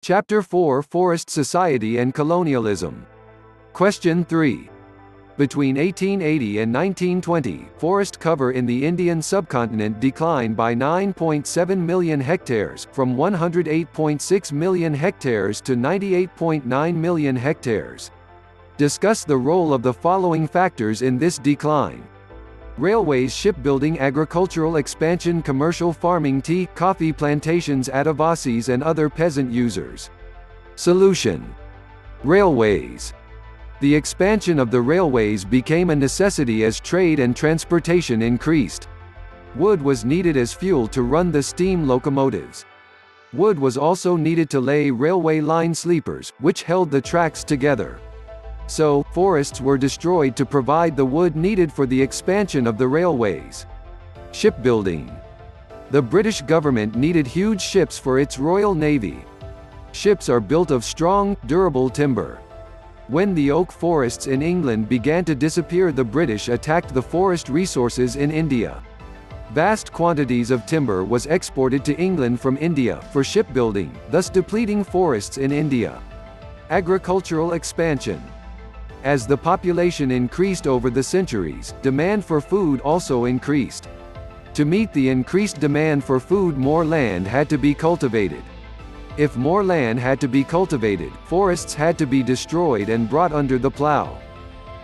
Chapter 4 Forest Society and Colonialism. Question 3. Between 1880 and 1920, forest cover in the Indian subcontinent declined by 9.7 million hectares, from 108.6 million hectares to 98.9 million hectares. Discuss the role of the following factors in this decline. Railways, shipbuilding, agricultural expansion, commercial farming, tea, coffee plantations, Adivasis and other peasant users. Solution. Railways. The expansion of the railways became a necessity as trade and transportation increased. Wood was needed as fuel to run the steam locomotives. Wood was also needed to lay railway line sleepers, which held the tracks together. So, forests were destroyed to provide the wood needed for the expansion of the railways. Shipbuilding. The British government needed huge ships for its Royal Navy. Ships are built of strong, durable timber. When the oak forests in England began to disappear, the British attacked the forest resources in India. Vast quantities of timber was exported to England from India for shipbuilding, thus depleting forests in India. Agricultural expansion. As the population increased over the centuries, demand for food also increased. To meet the increased demand for food, more land had to be cultivated. If more land had to be cultivated, forests had to be destroyed and brought under the plow.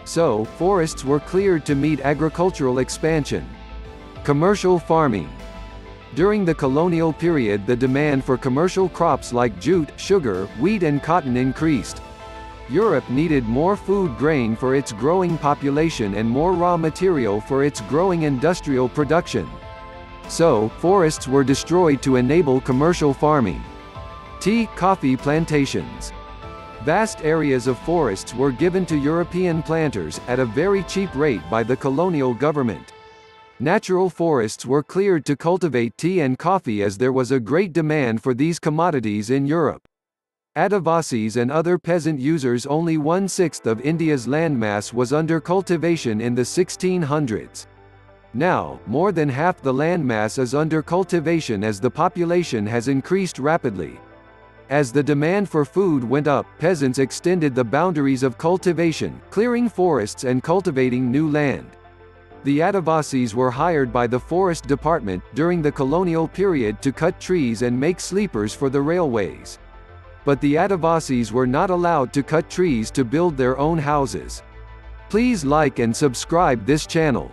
So, forests were cleared to meet agricultural expansion. Commercial farming. During the colonial period, the demand for commercial crops like jute, sugar, wheat and cotton increased. Europe needed more food grain for its growing population and more raw material for its growing industrial production. So, forests were destroyed to enable commercial farming. Tea, coffee plantations. Vast areas of forests were given to European planters, at a very cheap rate by the colonial government. Natural forests were cleared to cultivate tea and coffee as there was a great demand for these commodities in Europe. Adivasis and other peasant users. Only 1/6 of India's landmass was under cultivation in the 1600s. Now, more than half the landmass is under cultivation as the population has increased rapidly. As the demand for food went up, peasants extended the boundaries of cultivation, clearing forests and cultivating new land. The Adivasis were hired by the Forest Department during the colonial period to cut trees and make sleepers for the railways. But the Adivasis were not allowed to cut trees to build their own houses. Please like and subscribe this channel.